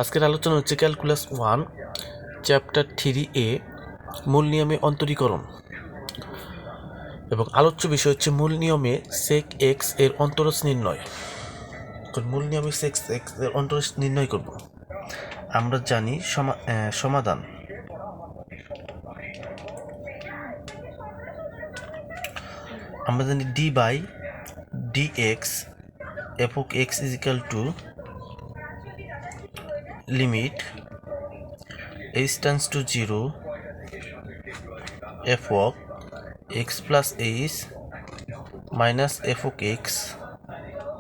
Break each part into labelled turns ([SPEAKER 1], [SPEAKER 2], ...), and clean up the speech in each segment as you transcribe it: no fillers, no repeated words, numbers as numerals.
[SPEAKER 1] আজকের আলোচনা হচ্ছে ক্যালকুলাস 1 চ্যাপ্টার 3A মূল নিয়মে অন্তরীকরণ এবং আলোচ্য বিষয় হচ্ছে মূল নিয়মে সেক এক্স এর অন্তরজ নির্ণয়। তো মূল নিয়মে সেক এক্স এর অন্তরজ নির্ণয় করব। আমরা জানি সমাধান। আমরা জানি d by d x f of x is equal to limit h tends to 0 f of x plus h minus f of x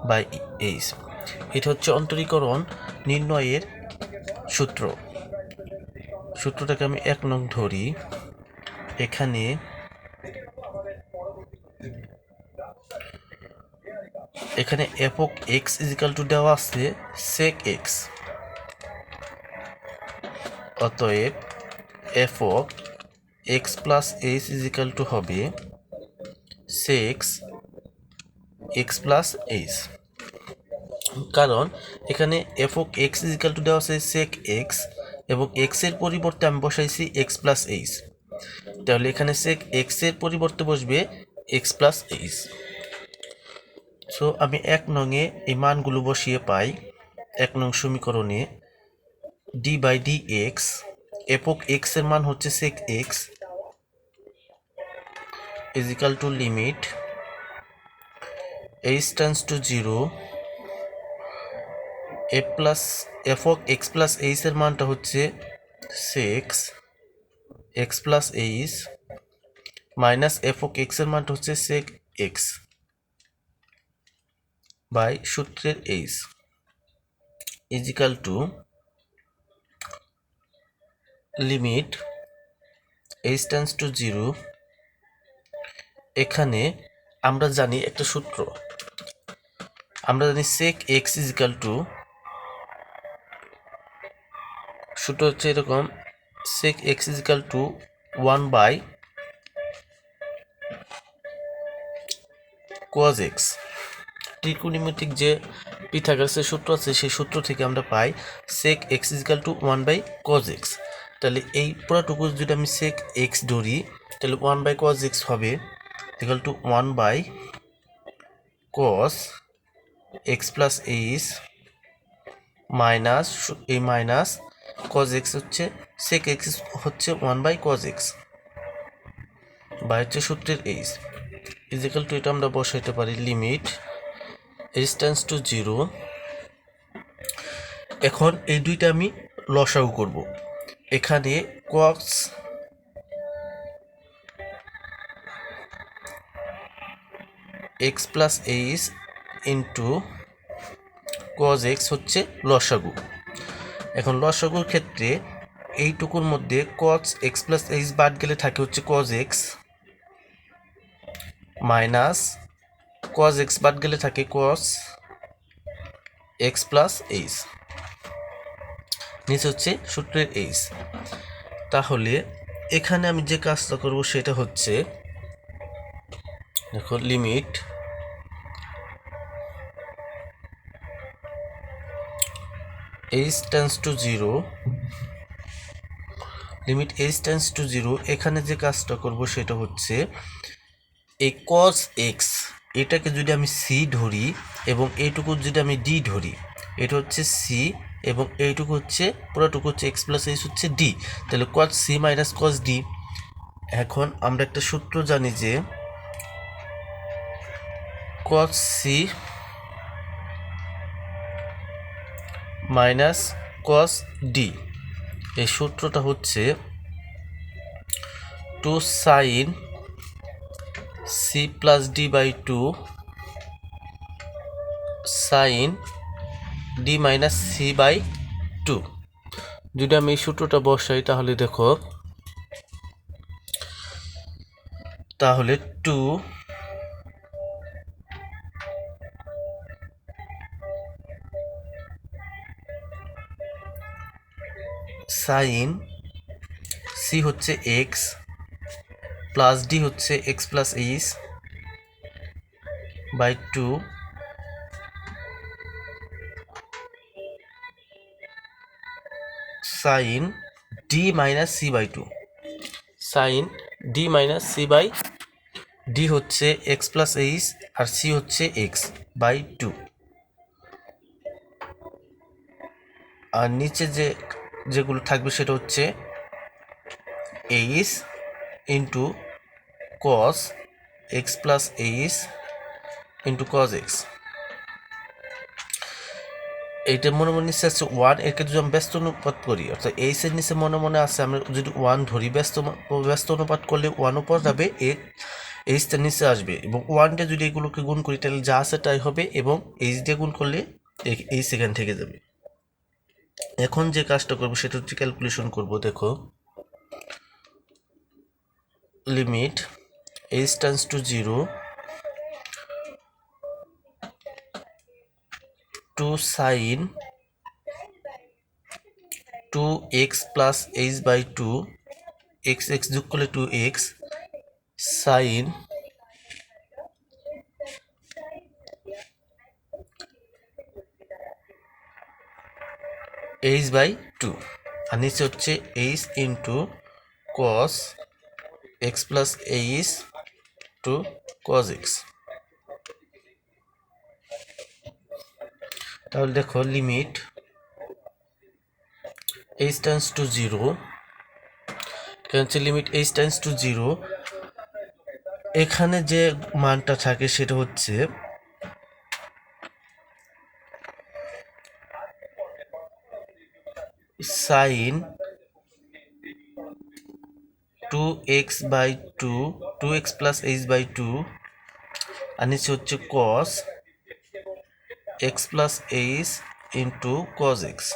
[SPEAKER 1] by h. এটা হচ্ছে অন্তরীকরণ নির্ণয়ের সূত্রটাকে আমি 1 নং ধরি। এখানে F of x is equal two দেওয়া আছে সেক x, অতএব F of x plus H is equal two হবে সেক্স এক্স প্লাস এইচ। কারণ এখানে F of x is equal two দেওয়া আছে সেক এক্স এবং এক্স এর পরিবর্তে আমি বসাইছি এক্স প্লাস এইচ, তাহলে এখানে সেক এক্স এর পরিবর্তে বসবে এক্স প্লাস এইচ। সো আমি 1 নংয়ে এই মানগুলো বসিয়ে পাই 1 নং সমীকরণে d by d x f of x এর মান হচ্ছে sec x is equal to limit h tends to 0 f of x plus h এর মানটা হচ্ছে sec x plus h minus f of x এর মানটা হচ্ছে সেক এক্স বাই সূত্রের h is equal to limit h tends to 0। এখানে আমরা জানি একটা সূত্র, আমরা জানি sec x is equal to, সূত্র হচ্ছে এরকম, sec x is equal to 1 by cos x। ত্রিকোণমিতিক যে পিথাগোরাসের সূত্র আছে সেই সূত্র থেকে আমরা পাই sec x is equal to 1 by cos x। তাহলে এই পুরোটুকু যদি আমি সেক এক্স ধরি তাহলে 1 বাই cos x হবে equal to 1 by cos x plus h minus এই মাইনাস cos x হচ্ছে সেক এক্স হচ্ছে 1 বাই cos x বাই হচ্ছে সূত্রের এইচ ইজ ইকাল টু, এটা আমরা বসাইতে পারি লিমিট এইচ টেন্ডস টু 0। এখন এই দুইটা আমি লসাগু করব। এখানে cos x plus h into cos x হচ্ছে লসাগু। এখন লসাগুর ক্ষেত্রে এইটুকুর মধ্যে cos x প্লাস এইচ বাদ গেলে থাকে হচ্ছে cos x minus cos x বাদ গেলে থাকে cos x প্লাস এইচ, নিচে হচ্ছে সূত্রের এইচ। তাহলে এখানে আমি যে কাজটা করব সেটা হচ্ছে দেখো limit h tends to 0, limit h tends to 0। এখানে যে কাজটা করব সেটা হচ্ছে এই cos x এটাকে যদি আমি সি ধরি এবং এইটুকু যদি আমি ডি ধরি, এটা হচ্ছে সি এবং এইটুকু হচ্ছে পুরোটুকু হচ্ছে এক্স প্লাস এইচ হচ্ছে ডি, তাহলে cos c minus cos d. এখন আমরা একটা সূত্র জানি যে cos c minus cos d, এই সূত্রটা হচ্ছে 2 sin c plus d by 2 sin d minus c by 2। যদি আমি এই সূত্রটা বসাই তাহলে দেখো, তাহলে 2 sin সি হচ্ছে এক্স প্লাস ডি হচ্ছে x plus h by 2 sine d minus c by two, sine d minus c by d হচ্ছে এক্স প্লাস এইচ আর সি হচ্ছে এক্স বাই টু। আর নিচে যেগুলো থাকবে সেটা হচ্ছে h into cos x plus h into cos x. এইটা মনে মনে নিচে আছে ওয়ান, এরকে যদি আমি ব্যস্ত অনুপাত করি, অর্থাৎ এইচ এর নিচে মনে মনে আছে আমরা যদি ওয়ান ধরি, ব্যস্ত অনুপাত করলে ওয়ান উপর যাবে, এইচটা নিচে আসবে, এবং ওয়ানটা যদি এগুলোকে গুণ করি তাহলে যা আছে তাই হবে, এবং এইচ দিয়ে গুণ করলে এইচ এখান থেকে যাবে। এখন যে কাজটা করবো সেটা হচ্ছে ক্যালকুলেশন করব। দেখো, limit h tends to 0 to sine 2x plus h by two, x x যোগ করলে 2x sine h by two, আর নিচে হচ্ছে h into cos x plus h two cos x. তাহলে দেখো, লিমিট এইচ টেন্ডস টু 0, এখানে হচ্ছে limit h tends to 0, এখানে যে মানটা থাকে সেটা হচ্ছে sine 2x by two, 2x plus h by two, আর নিচে হচ্ছে cos x plus h into cos x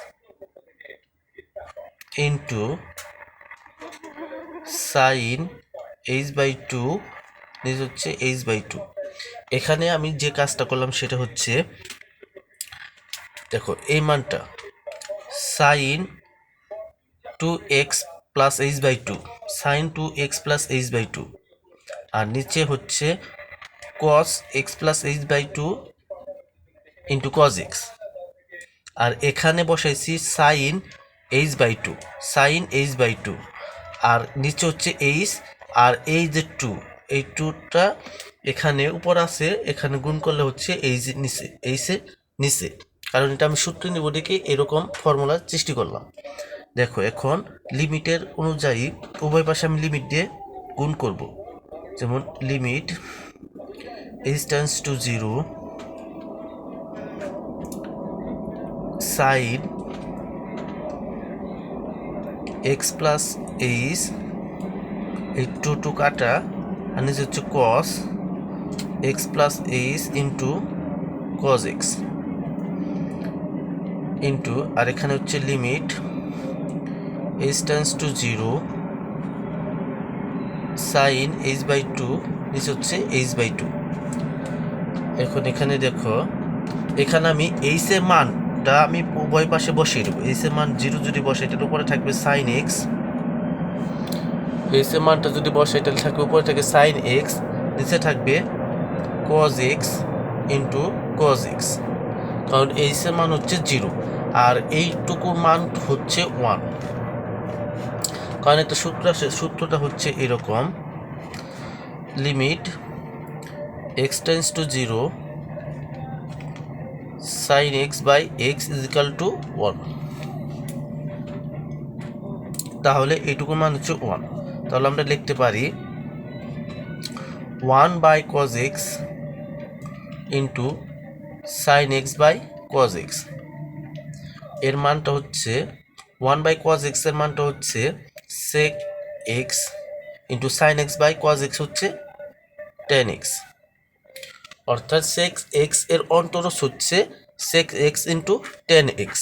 [SPEAKER 1] into sine h by two, নিচে হচ্ছে এইচ বাই টু। এখানে আমি যে কাজটা করলাম সেটা হচ্ছে, দেখো এই মানটা sine 2x plus h by two, sine 2x plus h by two, আর নিচে হচ্ছে cos x plus h by two into cos x, আর এখানে বসাইছি sine h by two, sine h by two, আর নিচে হচ্ছে এইচ, আর এই যে টু, এই টুটা এখানে উপর আছে, এখানে গুণ করলে হচ্ছে এইচ নিচে, এইচের নিচে, কারণ এটা আমি সূত্র নিব দেখে এরকম ফর্মুলা সৃষ্টি করলাম। দেখো, এখন লিমিটের অনুযায়ী উভয় পাশে আমি লিমিট দিয়ে গুণ করব। যেমন limit h tends to 0 sine x plus h, এই টু টু কাটা, আর নিচে হচ্ছে cos x plus h into cos x into, আর এখানে হচ্ছে limit h tends to 0 sine h by two, নিচে হচ্ছে এইচ বাই টু। এখন এখানে দেখো, এখানে আমি এইচ এর মানটা আমি উভয় পাশে বসিয়ে দেবো। এইচ এর মান 0 যদি বসে, এটার উপরে থাকবে সাইন এক্স, এইচ এর মানটা যদি বসে তাহলে থাকবে উপরে থাকে সাইন এক্স, নিচে থাকবে cos x into cos x, কারণ এইচ এর মান হচ্ছে 0 আর এইটুকুর মান হচ্ছে 1। কারণ একটা সূত্রটা হচ্ছে এরকম, limit x tends to 0 sine x by x is equal to 1, তাহলে এইটুকুর মান হচ্ছে 1। তাহলে আমরা লিখতে পারি 1 by cos x into sine x by cos x, এর মানটা হচ্ছে 1 বাই কজ এক্স এর মানটা হচ্ছে sec x into sine x by cos x হচ্ছে টেন এক্স, অর্থাৎ সেক এক্স এর অন্তরজ হচ্ছে sec x into tan x.